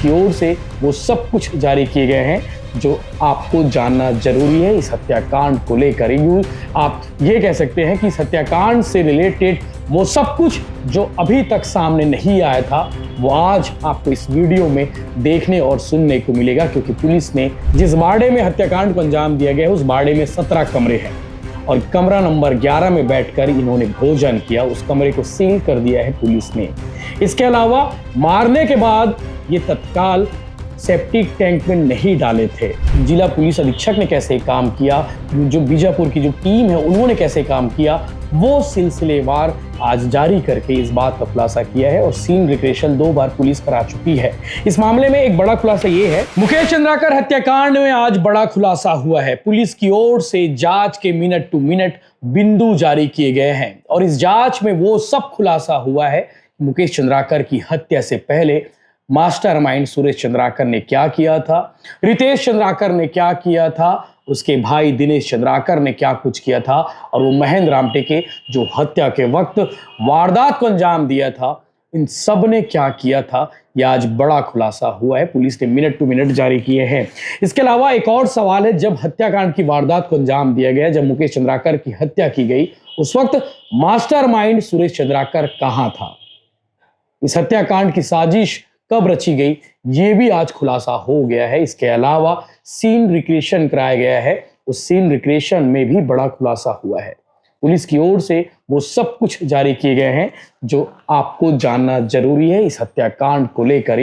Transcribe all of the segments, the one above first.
की ओर से वो सब कुछ जारी किए गए हैं जो आपको जानना जरूरी है इस हत्याकांड को लेकर। आप ये कह सकते हैं कि इस हत्याकांड से रिलेटेड वो सब कुछ जो अभी तक सामने नहीं आया था वो आज आपको इस वीडियो में देखने और सुनने को मिलेगा, क्योंकि पुलिस ने जिस बाड़े में हत्याकांड को अंजाम दिया गया है उस बाड़े में 17 कमरे हैं और कमरा नंबर 11 में बैठकर इन्होंने भोजन किया। उस कमरे को सील कर दिया है पुलिस ने। इसके अलावा मारने के बाद ये तत्काल सेप्टिक टैंक में नहीं डाले थे। जिला पुलिस अधीक्षक ने कैसे काम किया, जो बीजापुर की जो टीम है उन्होंने कैसे काम किया, वो सिलसिलेवार आज जारी करके इस बात का खुलासा किया है और सीन रिक्रिएशन 2 बार पुलिस करा चुकी है। इस मामले में एक बड़ा खुलासा ये है, मुकेश चंद्राकर हत्याकांड में आज बड़ा खुलासा हुआ है। पुलिस की ओर से जांच के मिनट टू मिनट बिंदु जारी किए गए हैं और इस जांच में वो सब खुलासा हुआ है मुकेश चंद्राकर की हत्या से पहले मास्टरमाइंड सुरेश चंद्राकर ने क्या किया था, रितेश चंद्राकर ने क्या किया था, उसके भाई दिनेश चंद्राकर ने क्या कुछ किया था और वो महेंद्र रामटे के जो हत्या के वक्त वारदात को अंजाम दिया था, इन सब ने क्या किया था, यह आज बड़ा खुलासा हुआ है। पुलिस ने मिनट टू मिनट जारी किए हैं। इसके अलावा एक और सवाल है, जब हत्याकांड की वारदात को अंजाम दिया गया, जब मुकेश चंद्राकर की हत्या की गई, उस वक्त मास्टरमाइंड सुरेश चंद्राकर कहां था, इस हत्याकांड की साजिश कब रची गई, ये भी आज खुलासा हो गया है। इसके अलावा सीन रिक्रिएशन कराया गया है, उस सीन रिक्रिएशन में भी बड़ा खुलासा हुआ है। पुलिस की ओर से वो सब कुछ जारी किए गए हैं जो आपको जानना जरूरी है इस हत्याकांड को लेकर।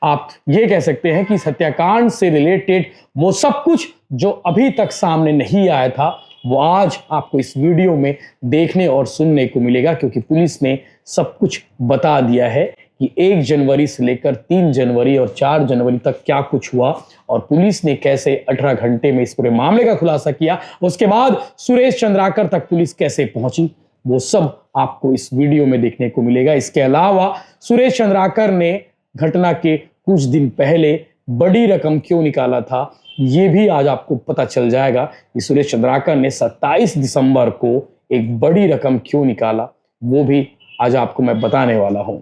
आप ये कह सकते हैं कि इस हत्याकांड से रिलेटेड वो सब कुछ जो अभी तक सामने नहीं आया था वो आज आपको इस वीडियो में देखने और सुनने को मिलेगा, क्योंकि पुलिस ने सब कुछ बता दिया है कि 1 जनवरी से लेकर 3 जनवरी और 4 जनवरी तक क्या कुछ हुआ और पुलिस ने कैसे 18 घंटे में इस पूरे मामले का खुलासा किया। उसके बाद सुरेश चंद्राकर तक पुलिस कैसे पहुंची, वो सब आपको इस वीडियो में देखने को मिलेगा। इसके अलावा सुरेश चंद्राकर ने घटना के कुछ दिन पहले बड़ी रकम क्यों निकाला था, ये भी आज आपको पता चल जाएगा कि सुरेश चंद्राकर ने 27 दिसंबर को एक बड़ी रकम क्यों निकाला, वो भी आज आपको मैं बताने वाला हूं।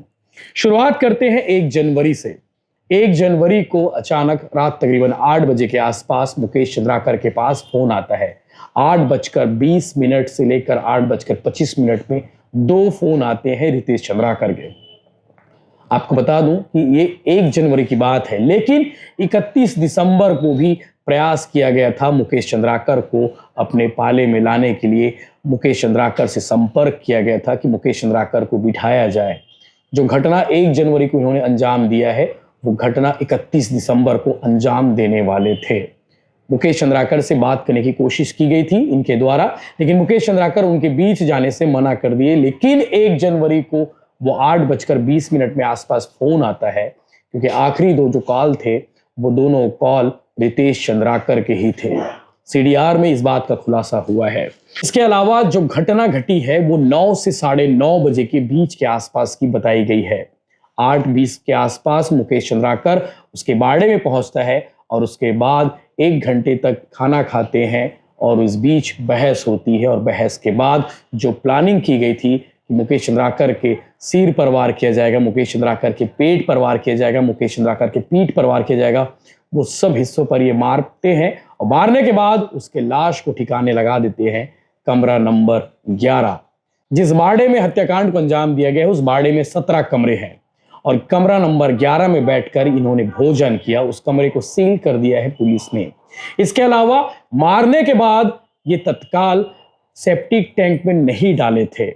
शुरुआत करते हैं 1 जनवरी से। 1 जनवरी को अचानक रात तकरीबन 8 बजे के आसपास मुकेश चंद्राकर के पास फोन आता है। 8:20 से लेकर 8:25 में 2 फोन आते हैं रितेश चंद्राकर के। आपको बता दूं कि ये 1 जनवरी की बात है, लेकिन 31 दिसंबर को भी प्रयास किया गया था मुकेश चंद्राकर को अपने पाले में लाने के लिए। मुकेश चंद्राकर से संपर्क किया गया था कि मुकेश चंद्राकर को बिठाया जाए। जो घटना 1 जनवरी को इन्होंने अंजाम दिया है वो घटना 31 दिसंबर को अंजाम देने वाले थे। मुकेश चंद्राकर से बात करने की कोशिश की गई थी इनके द्वारा, लेकिन मुकेश चंद्राकर उनके बीच जाने से मना कर दिए। लेकिन 1 जनवरी को वो 8:20 में आसपास फोन आता है, क्योंकि आखिरी 2 जो कॉल थे वो दोनों कॉल रितेश चंद्राकर के ही थे। सीडीआर में इस बात का खुलासा हुआ है। इसके अलावा जो घटना घटी है वो 9 से 9:30 बजे के बीच के आसपास की बताई गई है। 8:20 के आसपास मुकेश चंद्राकर उसके बाड़े में पहुंचता है और उसके बाद 1 घंटे तक खाना खाते हैं और उस बीच बहस होती है और बहस के बाद जो प्लानिंग की गई थी कि मुकेश चंद्राकर के सिर पर वार किया जाएगा, मुकेश चंद्राकर के पेट पर वार किया जाएगा, मुकेश चंद्राकर के पीठ पर वार किया जाएगा, वो सब हिस्सों पर ये मारते हैं और मारने के बाद उसके लाश को ठिकाने लगा देते हैं कमरा नंबर 11। जिस बाड़े में हत्याकांड को अंजाम दिया गया है उस बाड़े में 17 कमरे हैं और कमरा नंबर 11 में बैठकर इन्होंने भोजन किया। उस कमरे को सील कर दिया है पुलिस ने। इसके अलावा मारने के बाद ये तत्काल सेप्टिक टैंक में नहीं डाले थे।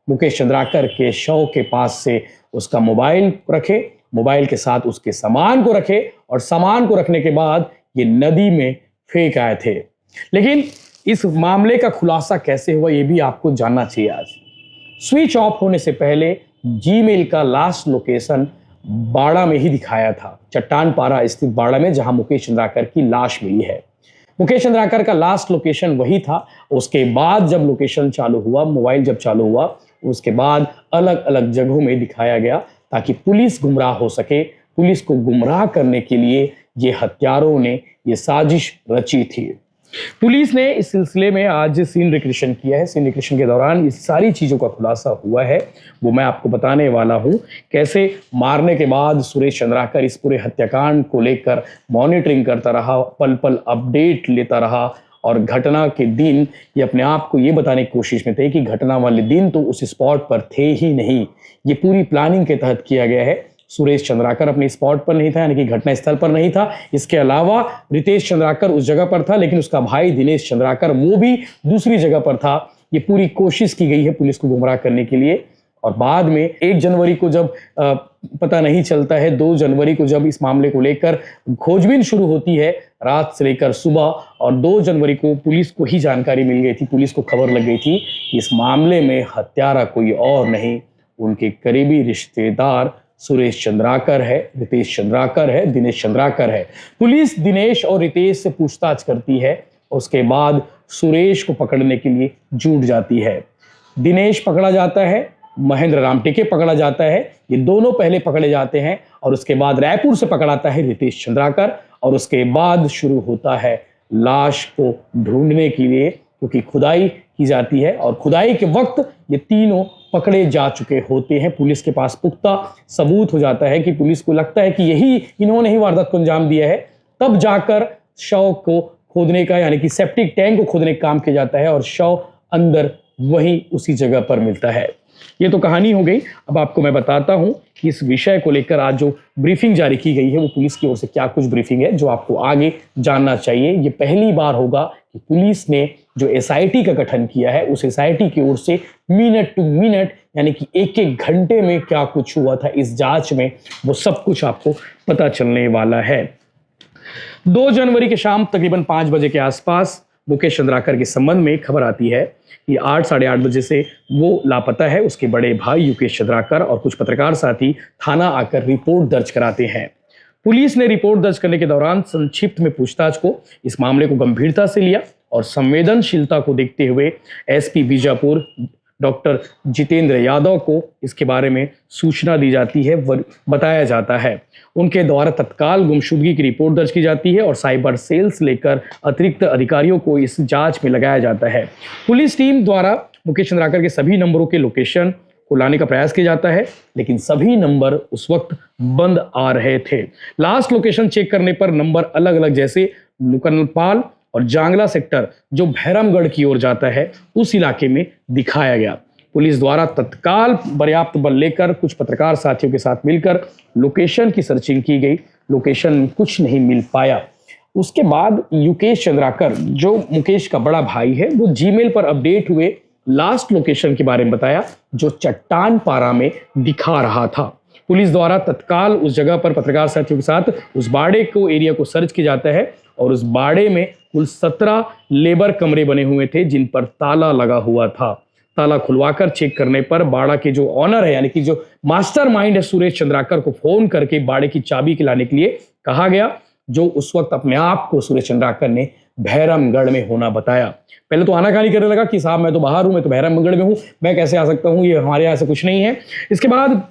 मुकेश चंद्राकर के शव के पास से उसका मोबाइल रखे, मोबाइल के साथ उसके सामान को रखे और सामान को रखने के बाद ये नदी में फेंक आए थे। लेकिन इस मामले का खुलासा कैसे हुआ ये भी आपको जानना चाहिए। आज स्विच ऑफ होने से पहले जीमेल का लास्ट लोकेशन बाड़ा में ही दिखाया था, चट्टान पारा स्थित बाड़ा में, जहां मुकेश चंद्राकर की लाश मिली है। मुकेश चंद्राकर का लास्ट लोकेशन वही था। उसके बाद जब लोकेशन चालू हुआ, मोबाइल जब चालू हुआ, उसके बाद अलग अलग जगहों में दिखाया गया ताकि पुलिस गुमराह हो सके। पुलिस को गुमराह करने के लिए ये हत्यारों ने ये साजिश रची थी। पुलिस ने इस सिलसिले में आज सीन रिक्वेशन किया है। सीन रिक्वेशन के दौरान इस सारी चीज़ों का खुलासा हुआ है, वो मैं आपको बताने वाला हूँ। कैसे मारने के बाद सुरेश चंद्राकर इस पूरे हत्याकांड को लेकर मॉनिटरिंग करता रहा, पल पल अपडेट लेता रहा और घटना के दिन ये अपने आप को ये बताने की कोशिश में थे कि घटना वाले दिन तो उस स्पॉट पर थे ही नहीं। ये पूरी प्लानिंग के तहत किया गया है। सुरेश चंद्राकर अपने स्पॉट पर नहीं था, यानी कि घटना स्थल पर नहीं था। इसके अलावा रितेश चंद्राकर उस जगह पर था, लेकिन उसका भाई दिनेश चंद्राकर वो भी दूसरी जगह पर था। ये पूरी कोशिश की गई है पुलिस को गुमराह करने के लिए। और बाद में 1 जनवरी को जब पता नहीं चलता है, 2 जनवरी को जब इस मामले को लेकर खोजबीन शुरू होती है रात से लेकर सुबह, और 2 जनवरी को पुलिस को ही जानकारी मिल गई थी, पुलिस को खबर लग गई थी कि इस मामले में हत्यारा कोई और नहीं, उनके करीबी रिश्तेदार सुरेश चंद्राकर है, रितेश चंद्राकर है, दिनेश चंद्राकर है। पुलिस दिनेश और रितेश से पूछताछ करती है, उसके बाद सुरेश को पकड़ने के लिए जुट जाती है। दिनेश पकड़ा जाता है, महेंद्र रामटेके पकड़ा जाता है, ये दोनों पहले पकड़े जाते हैं और उसके बाद रायपुर से पकड़ाता है रितेश चंद्राकर। और उसके बाद शुरू होता है लाश को ढूंढने के लिए, क्योंकि खुदाई की जाती है और खुदाई के वक्त ये तीनों पकड़े जा चुके होते हैं। पुलिस के पास पुख्ता सबूत हो जाता है कि पुलिस को लगता है कि यही इन्होंने ही वारदात को अंजाम दिया है। तब जाकर शव को खोदने का, यानी कि सेप्टिक टैंक को खोदने का काम किया जाता है और शव अंदर वहीं उसी जगह पर मिलता है। ये तो कहानी हो गई। अब आपको मैं बताता हूं कि इस विषय को लेकर आज जो ब्रीफिंग जारी की गई है वो पुलिस की ओर से क्या कुछ ब्रीफिंग है जो आपको आगे जानना चाहिए। ये पहली बार होगा कि पुलिस ने जो एसआईटी का गठन किया है उस एसआईटी की ओर से मिनट टू मिनट, यानी कि एक एक घंटे में क्या कुछ हुआ था इस जांच में, वो सब कुछ आपको पता चलने वाला है। 2 जनवरी के शाम तकरीबन 5 बजे के आसपास मुकेश चंद्राकर के संबंध में खबर आती है कि 8 साढ़े 8 बजे से वो लापता है। उसके बड़े भाई युकेश चंद्राकर और कुछ पत्रकार साथी थाना आकर रिपोर्ट दर्ज कराते हैं। पुलिस ने रिपोर्ट दर्ज करने के दौरान संक्षिप्त में पूछताछ को, इस मामले को गंभीरता से लिया और संवेदनशीलता को देखते हुए एसपी बीजापुर डॉक्टर जितेंद्र यादव को इसके बारे में सूचना दी जाती है, बताया जाता है। उनके द्वारा तत्काल गुमशुदगी की रिपोर्ट दर्ज की जाती है और साइबर सेल से लेकर अतिरिक्त अधिकारियों को इस जांच में लगाया जाता है। पुलिस टीम द्वारा मुकेश चंद्राकर के सभी नंबरों के लोकेशन को लाने का प्रयास किया जाता है, लेकिन सभी नंबर उस वक्त बंद आ रहे थे। लास्ट लोकेशन चेक करने पर नंबर अलग अलग, जैसे नुकनपाल और जांगला सेक्टर जो भैरमगढ़ की ओर जाता है उस इलाके में दिखाया गया। पुलिस द्वारा तत्काल पर्याप्त बल लेकर कुछ पत्रकार साथियों के साथ मिलकर लोकेशन की सर्चिंग की गई। लोकेशन में कुछ नहीं मिल पाया। उसके बाद युकेश चंद्राकर जो मुकेश का बड़ा भाई है वो जीमेल पर अपडेट हुए लास्ट लोकेशन के बारे में बताया जो चट्टान पारा में दिखा रहा था। पुलिस द्वारा तत्काल उस जगह पर पत्रकार साथियों के साथ उस बाड़े को एरिया को सर्च किया जाता है और उस बाड़े में कुल 17 लेबर कमरे बने हुए थे जिन पर ताला लगा हुआ था। ताला खुलवाकर चेक करने पर बाड़ा के जो ऑनर है, यानी कि जो मास्टरमाइंड है, सुरेश चंद्राकर को फोन करके बाड़े की चाबी के लाने के लिए कहा गया, जो उस वक्त अपने आप को सुरेश चंद्राकर ने भैरमगढ़ में होना बताया। पहले तो आनाकानी करने लगा कि साहब मैं तो बाहर हूं, मैं तो भैरमगढ़ में हूं, मैं कैसे आ सकता हूं, ये हमारे यहाँ से कुछ नहीं है। इसके बाद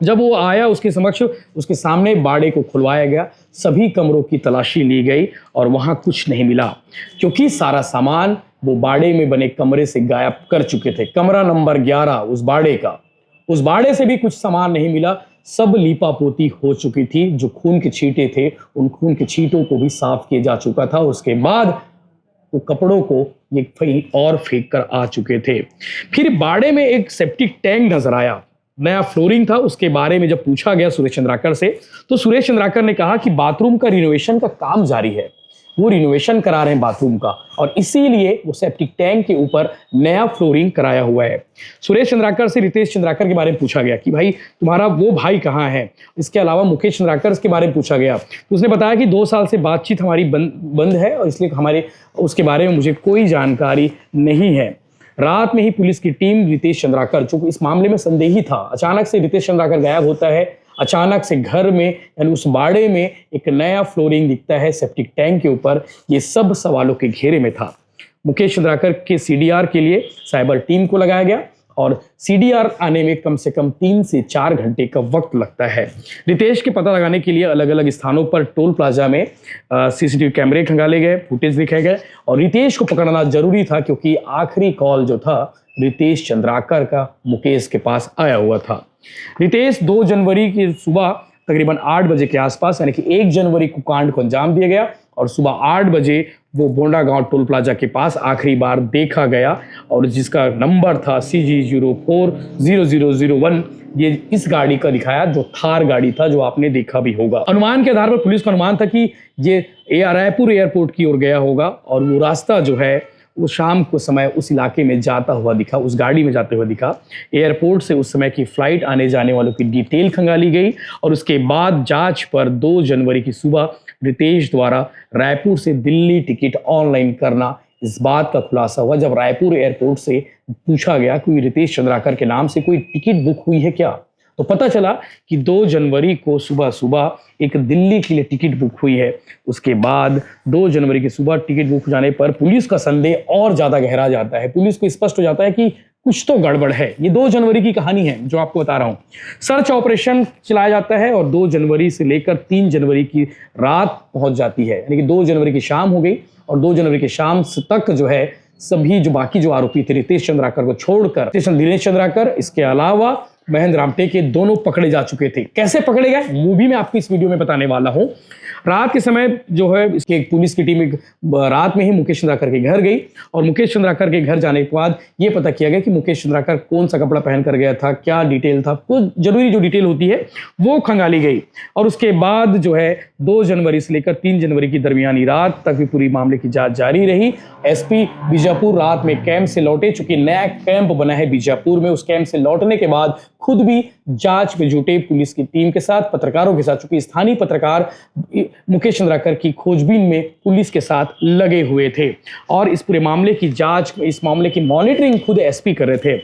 जब वो आया उसके समक्ष, उसके सामने बाड़े को खुलवाया गया, सभी कमरों की तलाशी ली गई और वहां कुछ नहीं मिला, क्योंकि सारा सामान वो बाड़े में बने कमरे से गायब कर चुके थे। कमरा नंबर 11 उस बाड़े का, उस बाड़े से भी कुछ सामान नहीं मिला, सब लीपा पोती हो चुकी थी। जो खून के छींटे थे उन खून के छींटों को भी साफ किया जा चुका था। उसके बाद वो कपड़ों को ये कहीं और फेंक कर आ चुके थे। फिर बाड़े में एक सेप्टिक टैंक नजर आया, नया फ्लोरिंग था। उसके बारे में जब पूछा गया सुरेश चंद्राकर से, तो सुरेश चंद्राकर ने कहा कि बाथरूम का रिनोवेशन का काम जारी है, वो रिनोवेशन करा रहे हैं बाथरूम का, और इसीलिए वो सेप्टिक टैंक के ऊपर नया फ्लोरिंग कराया हुआ है। सुरेश चंद्राकर से रितेश चंद्राकर के बारे में पूछा गया कि भाई तुम्हारा वो भाई कहाँ है। इसके अलावा मुकेश चंद्राकर के बारे में पूछा गया, तो उसने बताया कि 2 साल से बातचीत हमारी बंद है और इसलिए हमारे उसके बारे में मुझे कोई जानकारी नहीं है। रात में ही पुलिस की टीम रितेश चंद्राकर, जो इस मामले में संदेही था, अचानक से रितेश चंद्राकर गायब होता है। अचानक से घर में, यानी उस बाड़े में एक नया फ्लोरिंग दिखता है सेप्टिक टैंक के ऊपर। ये सब सवालों के घेरे में था। मुकेश चंद्राकर के सीडीआर के लिए साइबर टीम को लगाया गया और सीडीआर आने में कम से कम 3 से 4 घंटे का वक्त लगता है। रितेश के पता लगाने के लिए अलग अलग स्थानों पर टोल प्लाजा में सीसीटीवी कैमरे खंगाले गए, फुटेज दिखाए गए और रितेश को पकड़ना जरूरी था क्योंकि आखिरी कॉल जो था रितेश चंद्राकर का मुकेश के पास आया हुआ था। रितेश 2 जनवरी की सुबह तकरीबन 8 बजे के आसपास यानी कि 1 जनवरी को कांड को अंजाम दिया गया और सुबह 8 बजे वो बोंडा गांव टोल प्लाजा के पास आखिरी बार देखा गया और जिसका नंबर था CG040001। ये इस गाड़ी का दिखाया जो थार गाड़ी था जो आपने देखा भी होगा। अनुमान के आधार पर पुलिस को अनुमान था कि ये रायपुर एयरपोर्ट की ओर गया होगा और वो रास्ता जो है वो शाम को समय उस इलाके में जाता हुआ दिखा, उस गाड़ी में जाते हुए दिखा। एयरपोर्ट से उस समय की फ्लाइट आने जाने वालों की डिटेल खंगाली गई और उसके बाद जांच पर 2 जनवरी की सुबह रितेश द्वारा रायपुर से दिल्ली टिकट ऑनलाइन करना इस बात का खुलासा हुआ जब रायपुर एयरपोर्ट से पूछा गया कि रितेश चंद्राकर के नाम से कोई टिकट बुक हुई है क्या, तो पता चला कि 2 जनवरी को सुबह सुबह एक दिल्ली के लिए टिकट बुक हुई है। उसके बाद 2 जनवरी की सुबह टिकट बुक हो जाने पर पुलिस का संदेह और ज़्यादा गहरा जाता है। पुलिस को स्पष्ट हो जाता है कि कुछ तो गड़बड़ है। ये 2 जनवरी की कहानी है जो आपको बता रहा हूँ। सर्च ऑपरेशन चलाया जाता है और 2 जनवरी से लेकर 3 जनवरी की रात पहुँच जाती है, यानी कि 2 जनवरी की शाम हो गई और 2 जनवरी की शाम तक जो है सभी जो बाकी जो आरोपी थे रितेश चंद्राकर को छोड़कर दिनेश चंद्राकर, इसके अलावा महेंद्र आमटे के दोनों पकड़े जा चुके थे। कैसे पकड़े गए वो भी मैं आपको इस वीडियो में बताने वाला हूं। रात के समय जो है इसके पुलिस की टीम रात में ही मुकेश चंद्राकर के घर गई और मुकेश चंद्राकर के घर जाने के बाद ये पता किया गया कि मुकेश चंद्राकर कौन सा कपड़ा पहन कर गया था, क्या डिटेल था, कुछ जरूरी जो डिटेल होती है वो खंगाली गई। और उसके बाद जो है 2 जनवरी से लेकर 3 जनवरी की दरमियानी रात तक भी पूरी मामले की जांच जारी रही। एसपी बीजापुर रात में कैंप से लौटे, चूंकि नया कैंप बना है बीजापुर में, उस कैंप से लौटने के बाद खुद भी जांच में जुटे पुलिस की टीम के साथ, पत्रकारों के साथ, चूंकि स्थानीय पत्रकार मुकेश चंद्राकर की खोजबीन में पुलिस के साथ लगे हुए थे और इस पूरे मामले की जांच, इस मामले की मॉनिटरिंग खुद एसपी कर रहे थे।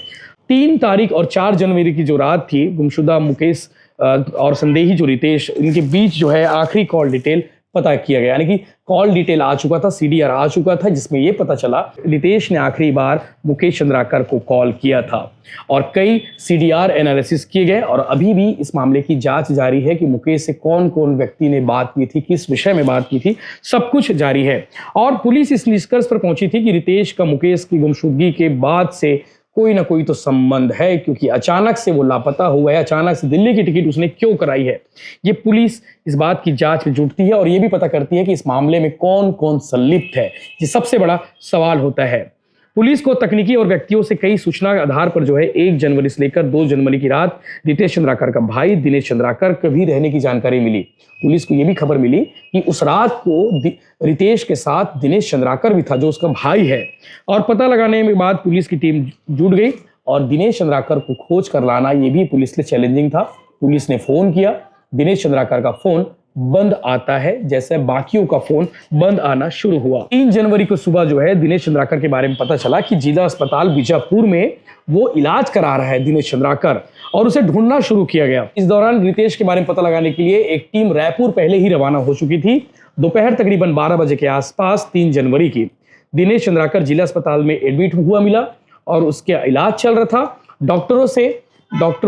3 तारीख और 4 जनवरी की जो रात थी, गुमशुदा मुकेश और संदेही जो रितेश, इनके बीच जो है आखिरी कॉल डिटेल पता किया गया, यानी कि कॉल डिटेल आ चुका था, सीडीआर आ चुका था, जिसमें यह पता चला रितेश ने आखिरी बार मुकेश चंद्राकर को कॉल किया था और कई सीडीआर एनालिसिस किए गए और अभी भी इस मामले की जांच जारी है कि मुकेश से कौन कौन व्यक्ति ने बात की थी, किस विषय में बात की थी, सब कुछ जारी है। और पुलिस इस निष्कर्ष पर पहुंची थी कि रितेश का मुकेश की गुमशुदगी के बाद से कोई ना कोई तो संबंध है, क्योंकि अचानक से वो लापता हुआ है, अचानक से दिल्ली की टिकट उसने क्यों कराई है। ये पुलिस इस बात की जांच में जुटती है और ये भी पता करती है कि इस मामले में कौन कौन संलिप्त है। ये सबसे बड़ा सवाल होता है। पुलिस को तकनीकी और व्यक्तियों से कई सूचना के आधार पर जो है 1 जनवरी से लेकर 2 जनवरी की रात रितेश चंद्राकर का भाई दिनेश चंद्राकर के भी रहने की जानकारी मिली। पुलिस को यह भी खबर मिली कि उस रात को रितेश के साथ दिनेश चंद्राकर भी था जो उसका भाई है। और पता लगाने के बाद पुलिस की टीम जुट गई और दिनेश चंद्राकर को खोज कर लाना ये भी पुलिस के लिए चैलेंजिंग था। पुलिस ने फोन किया, दिनेश चंद्राकर का फोन बंद आता है जैसे बाकियों का फोन बंद आना शुरू हुआ। 3 जनवरी को सुबह जो है दिनेश चंद्राकर के बारे में पता चला कि जिला अस्पताल बीजापुर में वो इलाज करा रहा है दिनेश चंद्राकर, और उसे ढूंढना शुरू किया गया। इस दौरान रितेश के बारे में पता लगाने के लिए एक टीम रायपुर पहले ही रवाना हो चुकी थी। दोपहर तकरीबन 12 बजे के आसपास 3 जनवरी की दिनेश चंद्राकर जिला अस्पताल में एडमिट हुआ मिला और उसके इलाज चल रहा था। डॉक्टरों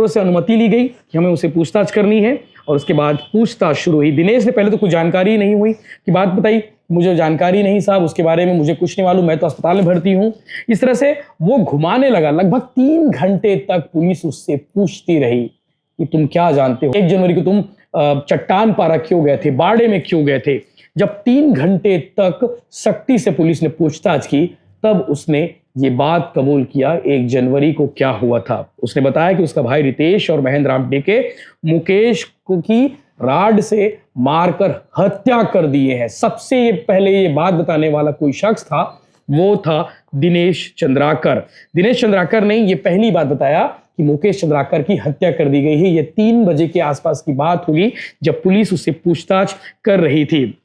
से अनुमति ली गई कि हमें उसे पूछताछ करनी है और उसके बाद पूछताछ शुरू हुई। दिनेश ने पहले तो कुछ जानकारी नहीं हुई कि बात बताई, मुझे जानकारी नहीं साहब, उसके बारे में मुझे कुछ नहीं मालूम, मैं तो अस्पताल में भर्ती हूँ। इस तरह से वो घुमाने लगा। लगभग 3 घंटे तक पुलिस उससे पूछती रही कि तुम क्या जानते हो, 1 जनवरी को तुम चट्टान पारा क्यों गए थे, बाड़े में क्यों गए थे। जब 3 घंटे तक सख्ती से पुलिस ने पूछताछ की तब उसने ये बात कबूल किया 1 जनवरी को क्या हुआ था। उसने बताया कि उसका भाई रितेश और महेंद्र आमटे के मुकेश की राड से मारकर हत्या कर दिए हैं। सबसे पहले ये बात बताने वाला कोई शख्स था, वो था दिनेश चंद्राकर। दिनेश चंद्राकर ने ये पहली बात बताया कि मुकेश चंद्राकर की हत्या कर दी गई है। ये 3 बजे के आसपास की बात होगी जब पुलिस उससे पूछताछ कर रही थी।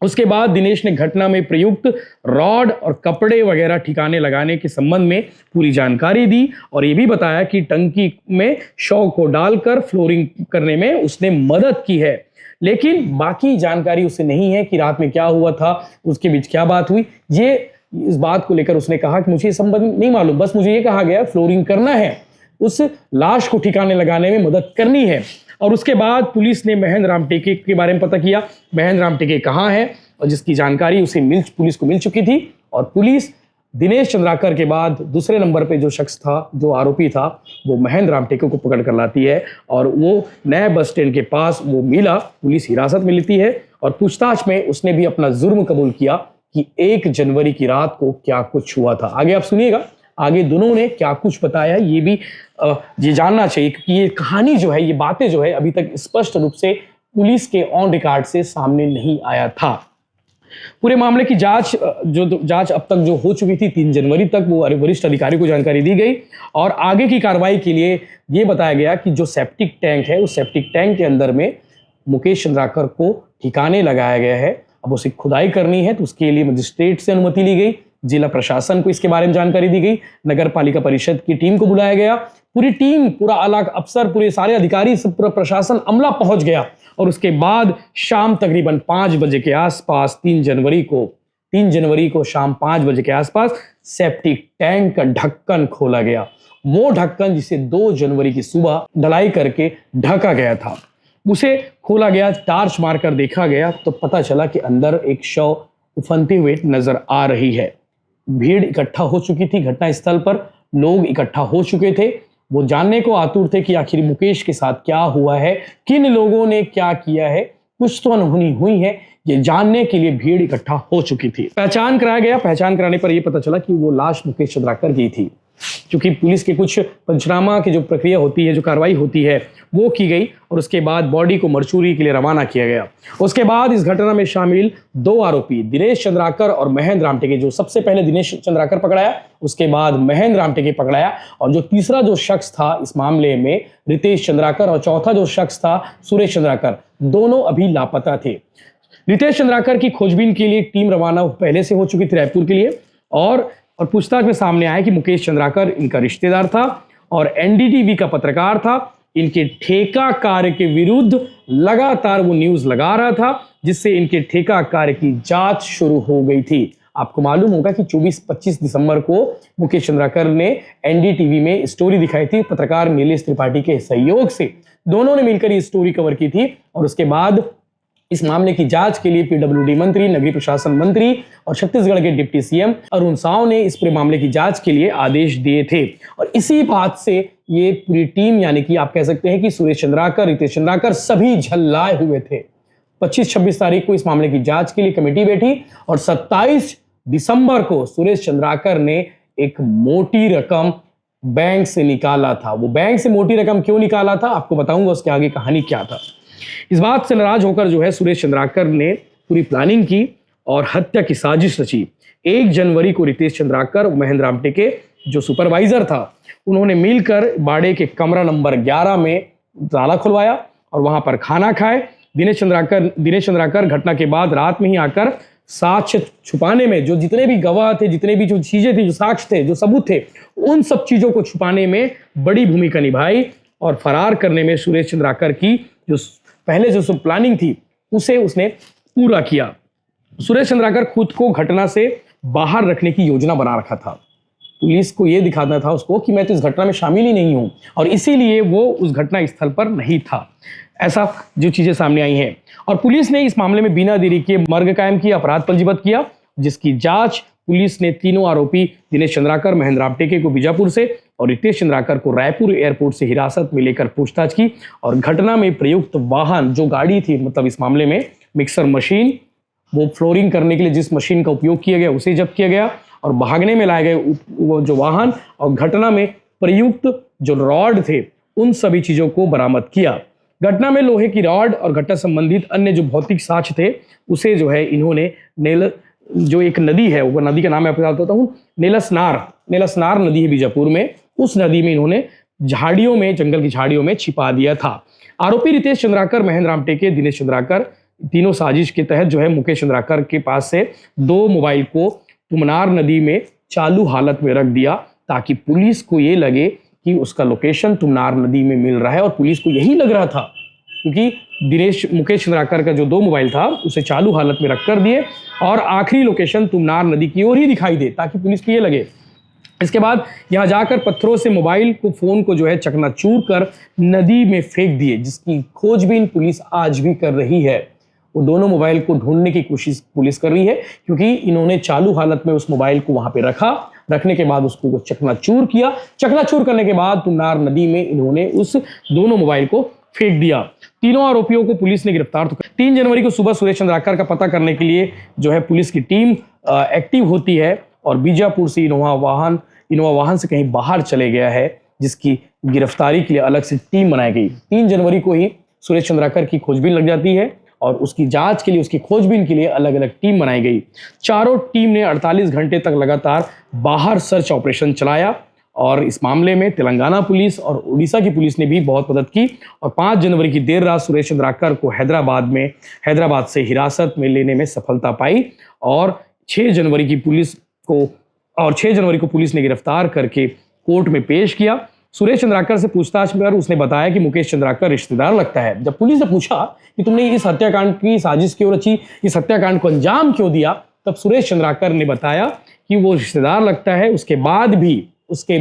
उसके बाद दिनेश ने घटना में प्रयुक्त रॉड और कपड़े वगैरह ठिकाने लगाने के संबंध में पूरी जानकारी दी और ये भी बताया कि टंकी में शव को डालकर फ्लोरिंग करने में उसने मदद की है। लेकिन बाकी जानकारी उसे नहीं है कि रात में क्या हुआ था, उसके बीच क्या बात हुई। इस बात को लेकर उसने कहा कि मुझे संबंध नहीं मालूम, बस मुझे ये कहा गया फ्लोरिंग करना है उस लाश को ठिकाने लगाने में मदद करनी है। और उसके बाद पुलिस ने महेंद्र राम टेके के बारे में पता किया, महेंद्र राम टेके कहाँ है, और जिसकी जानकारी पुलिस को मिल चुकी थी। और पुलिस दिनेश चंद्राकर के बाद दूसरे नंबर पे जो शख्स था, जो आरोपी था, वो महेंद्र राम टेके को पकड़ कर लाती है और वो नए बस स्टैंड के पास वो मिला, पुलिस हिरासत में लेती है और पूछताछ में उसने भी अपना जुर्म कबूल किया कि 1 जनवरी की रात को क्या कुछ हुआ था। आगे आप सुनिएगा, आगे दोनों ने क्या कुछ बताया, ये भी ये जानना चाहिए, क्योंकि ये कहानी जो है, ये बातें जो है, अभी तक स्पष्ट रूप से पुलिस के ऑन रिकॉर्ड से सामने नहीं आया था। पूरे मामले की जांच अब तक जो हो चुकी थी 3 जनवरी तक, वो वरिष्ठ अधिकारी को जानकारी दी गई और आगे की कार्रवाई के लिए ये बताया गया कि जो सेप्टिक टैंक है, उस सेप्टिक टैंक के अंदर में मुकेश चंद्राकर को ठिकाने लगाया गया है। अब उसे खुदाई करनी है तो उसके लिए मजिस्ट्रेट से अनुमति ली गई, जिला प्रशासन को इसके बारे में जानकारी दी गई, नगर पालिका परिषद की टीम को बुलाया गया, पूरी टीम, पूरा अलग अफसर, पूरे सारे अधिकारी, पूरा प्रशासन, अमला पहुंच गया। और उसके बाद शाम तकरीबन 5 बजे के आसपास 3 जनवरी को शाम 5 बजे के आसपास सेप्टिक टैंक का ढक्कन खोला गया। वो ढक्कन जिसे 2 जनवरी की सुबह ढलाई करके ढका गया था, उसे खोला गया, टार्च मारकर देखा गया तो पता चला कि अंदर एक शव उफनते हुए नजर आ रही है। भीड़ इकट्ठा हो चुकी थी घटनास्थल पर, लोग इकट्ठा हो चुके थे, वो जानने को आतुर थे कि आखिर मुकेश के साथ क्या हुआ है, किन लोगों ने क्या किया है, कुछ तो अनहोनी हुई है, ये जानने के लिए भीड़ इकट्ठा हो चुकी थी। पहचान कराया गया, पहचान कराने पर यह पता चला कि वो लाश मुकेश चंद्राकर की थी। क्योंकि पुलिस के कुछ पंचनामा की जो प्रक्रिया होती है, जो कार्रवाई होती है, वो की गई और उसके बाद बॉडी को मर्चूरी के लिए रवाना किया गया। उसके बाद इस घटना में शामिल 2 आरोपी दिनेश चंद्राकर और महेंद्र राम टेके, जो सबसे पहले दिनेश चंद्राकर पकड़ाया, उसके बाद महेंद्र राम टेके पकड़ाया, और जो तीसरा जो शख्स था इस मामले में रितेश चंद्राकर, और चौथा जो शख्स था सुरेश चंद्राकर, दोनों अभी लापता थे। रितेश चंद्राकर की खोजबीन के लिए टीम रवाना पहले से हो चुकी थी रायपुर के लिए, और पूछताछ में सामने आया कि मुकेश चंद्राकर इनका रिश्तेदार था और एनडीटीवी का पत्रकार था। इनके ठेका कार्य के विरुद्ध लगातार वो न्यूज लगा रहा था, जिससे इनके ठेका कार्य की जांच शुरू हो गई थी। आपको मालूम होगा कि 24-25 दिसंबर को मुकेश चंद्राकर ने एनडीटीवी में स्टोरी दिखाई थी, पत्रकार नीलेश त्रिपाठी के सहयोग से दोनों ने मिलकर ये स्टोरी कवर की थी। और उसके बाद इस मामले की जांच के लिए पीडब्ल्यूडी मंत्री, नगरीय प्रशासन मंत्री और छत्तीसगढ़ के डिप्टी सीएम अरुण साव ने इस पूरे मामले की जांच के लिए आदेश दिए थे। और इसी बात से ये पूरी टीम, यानी कि आप कह सकते हैं कि सुरेश चंद्राकर, रितेश चंद्राकर, सभी झल्लाए हुए थे। 25-26 तारीख को इस मामले की जांच के लिए कमेटी बैठी और 27 दिसंबर को सुरेश चंद्राकर ने एक मोटी रकम बैंक से निकाला था। वो बैंक से मोटी रकम क्यों निकाला था आपको बताऊंगा, उसके आगे कहानी क्या था। इस बात से नाराज होकर जो है सुरेश चंद्राकर ने पूरी प्लानिंग की और हत्या की साजिश रची। 1 जनवरी को रितेश चंद्राकर और महेंद्र राम टेके, जो सुपरवाइजर था, उन्होंने मिलकर बाड़े के कमरा नंबर 11 में ताला खुलवाया और वहां पर खाना खाए। दिनेश चंद्राकर घटना के बाद रात में ही आकर साक्ष्य छुपाने में, जो जितने भी गवाह थे, जितने भी जो चीजें थी, जो साक्ष्य थे, जो सबूत थे, उन सब चीजों को छुपाने में बड़ी भूमिका निभाई और फरार करने में सुरेश चंद्राकर की जो पहले जो प्लानिंग थी उसे उसने पूरा किया। सुरेश चंद्राकर खुद को घटना से बाहर रखने की योजना बना रखा था। पुलिस को यह दिखाना था उसको कि मैं तो इस घटना में शामिल ही नहीं हूं, और इसीलिए वो उस घटना स्थल पर नहीं था। ऐसा जो चीजें सामने आई हैं, और पुलिस ने इस मामले में बिना देरी के मर्ग कायम किया, अपराध पंजीबद्ध किया, जिसकी जांच पुलिस ने तीनों आरोपी दिनेश चंद्राकर, महेंद्र राम टेके को बीजापुर से और रितेश चंद्राकर को रायपुर एयरपोर्ट से हिरासत में लेकर पूछताछ की। और घटना में प्रयुक्त वाहन, जो गाड़ी थी, मतलब इस मामले में मिक्सर मशीन, वो फ्लोरिंग करने के लिए जिस मशीन का उपयोग किया गया उसे जब्त किया गया, और भागने में लाए गए वो जो वाहन और घटना में प्रयुक्त जो रॉड थे, उन सभी चीजों को बरामद किया। घटना में लोहे की रॉड और घटना संबंधित अन्य जो भौतिक साक्ष्य थे, उसे जो है इन्होंने जो एक नदी है, वो नदी का नाम मैं आपको बताता हूँ, नेलसनार नदी है बीजापुर में, उस नदी में इन्होंने झाड़ियों में, जंगल की झाड़ियों में छिपा दिया था। आरोपी रितेश चंद्राकर, महेंद्र राम टेके, दिनेश चंद्राकर, तीनों साजिश के तहत जो है मुकेश चंद्राकर के पास से 2 मोबाइल को तुमनार नदी में चालू हालत में रख दिया, ताकि पुलिस को ये लगे कि उसका लोकेशन तुमनार नदी में मिल रहा है। और पुलिस को यही लग रहा था, क्योंकि मुकेश चंद्राकर का जो 2 मोबाइल था उसे चालू हालत में रख कर दिए और आखिरी लोकेशन तुमनार नदी की ओर ही दिखाई दे, ताकि पुलिस को ये लगे इसके बाद यहाँ जाकर पत्थरों से मोबाइल को, फोन को जो है चकनाचूर कर नदी में फेंक दिए, जिसकी खोजबीन पुलिस आज भी कर रही है। वो दोनों मोबाइल को ढूंढने की कोशिश पुलिस कर रही है, क्योंकि इन्होंने चालू हालत में उस मोबाइल को वहां पे रखा। रखने के बाद उसको चकनाचूर किया। चकनाचूर करने के बाद तुन्नार नदी में इन्होंने उस दोनों मोबाइल को फेंक दिया। तीनों आरोपियों को पुलिस ने गिरफ्तार तो कर। 3 जनवरी को सुबह सुरेश चंद्राकर का पता करने के लिए जो है पुलिस की टीम एक्टिव होती है और बीजापुर से इनोवा वाहन से कहीं बाहर चले गया है, जिसकी गिरफ्तारी के लिए अलग से टीम बनाई गई। 3 जनवरी को ही सुरेश चंद्राकर की खोजबीन लग जाती है और उसकी जांच के लिए, उसकी खोजबीन के लिए अलग अलग टीम बनाई गई। चारों टीम ने 48 घंटे तक लगातार बाहर सर्च ऑपरेशन चलाया और इस मामले में तेलंगाना पुलिस और उड़ीसा की पुलिस ने भी बहुत मदद की और 5 जनवरी की देर रात सुरेश चंद्राकर को हैदराबाद से हिरासत में लेने में सफलता पाई और 6 जनवरी को पुलिस ने गिरफ्तार करके कोर्ट में पेश किया। सुरेश चंद्राकर से पूछताछ में उसने बताया कि मुकेश चंद्राकर रिश्तेदार लगता है। जब पुलिस ने पूछा कि तुमने इस हत्याकांड की साजिश क्यों रची, इस हत्याकांड को अंजाम क्यों दिया, तब सुरेश चंद्राकर ने बताया कि वो रिश्तेदार लगता है। उसके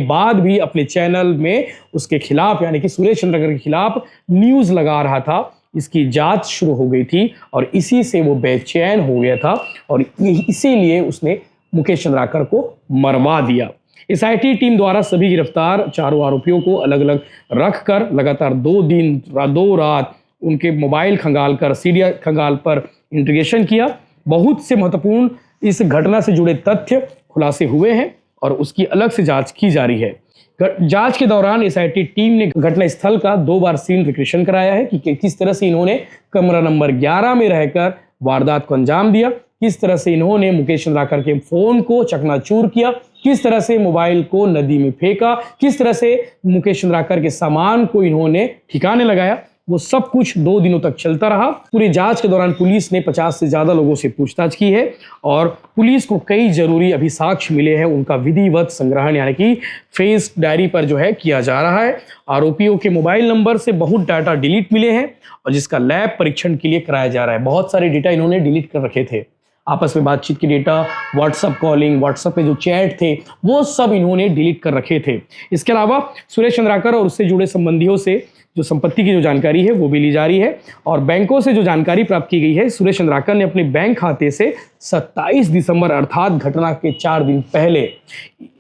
बाद भी अपने चैनल में उसके खिलाफ, यानी कि सुरेश चंद्राकर के खिलाफ न्यूज लगा रहा था। इसकी जांच शुरू हो गई थी और इसी से वो बेचैन हो गया था और इसीलिए उसने मुकेश चंद्राकर को मरवा दिया। एसआईटी टीम द्वारा सभी गिरफ्तार चारों आरोपियों को अलग अलग रखकर लगातार 2 रात उनके मोबाइल खंगालकर सीडिया खंगाल पर इंट्रोगेशन किया। बहुत से महत्वपूर्ण इस घटना से जुड़े तथ्य खुलासे हुए हैं और उसकी अलग से जांच की जा रही है। जांच के दौरान एसआईटी टीम ने घटना स्थल का 2 बार सीन रिक्रिएशन कराया है कि किस तरह से इन्होंने कमरा नंबर 11 में रहकर वारदात को अंजाम दिया, किस तरह से इन्होंने मुकेश चंद्राकर के फोन को चकनाचूर किया, किस तरह से मोबाइल को नदी में फेंका, किस तरह से मुकेश चंद्राकर के सामान को इन्होंने ठिकाने लगाया। वो सब कुछ 2 दिनों तक चलता रहा। पूरी जांच के दौरान पुलिस ने 50 से ज्यादा लोगों से पूछताछ की है और पुलिस को कई जरूरी अभी साक्ष्य मिले हैं। उनका विधिवत संग्रहण यानी कि फेस डायरी पर जो है किया जा रहा है। आरोपियों के मोबाइल नंबर से बहुत डाटा डिलीट मिले हैं और जिसका लैब परीक्षण के लिए कराया जा रहा है। बहुत सारे डेटा इन्होंने डिलीट कर रखे थे, आपस में बातचीत के डेटा, व्हाट्सएप कॉलिंग, व्हाट्सएप पे जो चैट थे, वो सब इन्होंने डिलीट कर रखे थे। इसके अलावा सुरेश चंद्राकर और उससे जुड़े संबंधियों से जो संपत्ति की जो जानकारी है वो भी ली जा रही है और बैंकों से जो जानकारी प्राप्त की गई है, सुरेश चंद्राकर ने अपने बैंक खाते से 27 दिसंबर अर्थात घटना के 4 दिन पहले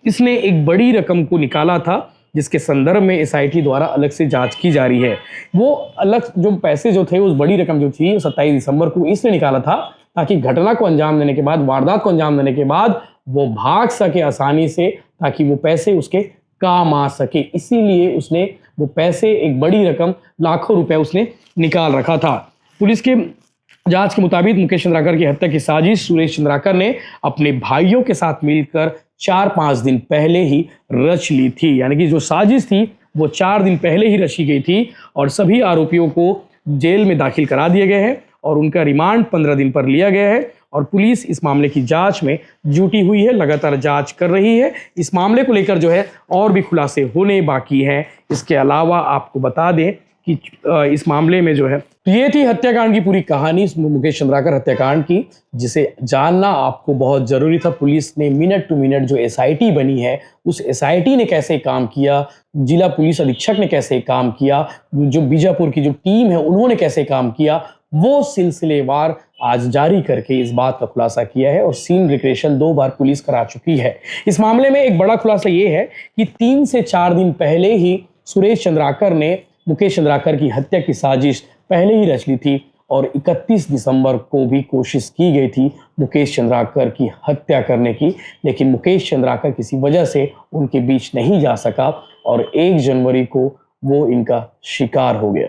इसने एक बड़ी रकम को निकाला था, जिसके संदर्भ में एसआईटी द्वारा अलग से जांच की जा रही है। वो अलग जो पैसे जो थे, उस बड़ी रकम जो थी 27 दिसंबर को इसने निकाला था ताकि घटना को अंजाम देने के बाद, वारदात को अंजाम देने के बाद वो भाग सके आसानी से, ताकि वो पैसे उसके काम आ सके। इसीलिए उसने वो पैसे, एक बड़ी रकम लाखों रुपए उसने निकाल रखा था। पुलिस के जांच के मुताबिक मुकेश चंद्राकर की हत्या की साजिश सुरेश चंद्राकर ने अपने भाइयों के साथ मिलकर 4-5 दिन पहले ही रच ली थी। यानी कि जो साजिश थी वो 4 दिन पहले ही रची गई थी और सभी आरोपियों को जेल में दाखिल करा दिए गए हैं और उनका रिमांड 15 दिन पर लिया गया है और पुलिस इस मामले की जांच में जुटी हुई है, लगातार जांच कर रही है। इस मामले को लेकर जो है और भी खुलासे होने बाकी हैं। इसके अलावा आपको बता दें कि इस मामले में जो है, तो ये थी हत्याकांड की पूरी कहानी, मुकेश चंद्राकर हत्याकांड की, जिसे जानना आपको बहुत जरूरी था। पुलिस ने मिनट टू मिनट जो एसआईटी बनी है, उस एसआईटी ने कैसे काम किया, जिला पुलिस अधीक्षक ने कैसे काम किया, जो बीजापुर की जो टीम है उन्होंने कैसे काम किया, वो सिलसिलेवार आज जारी करके इस बात का खुलासा किया है और सीन रिक्रिएशन 2 बार पुलिस करा चुकी है। इस मामले में एक बड़ा खुलासा ये है कि 3 से 4 दिन पहले ही सुरेश चंद्राकर ने मुकेश चंद्राकर की हत्या की साजिश पहले ही रच ली थी और 31 दिसंबर को भी कोशिश की गई थी मुकेश चंद्राकर की हत्या करने की, लेकिन मुकेश चंद्राकर किसी वजह से उनके बीच नहीं जा सका और 1 जनवरी को वो इनका शिकार हो गया।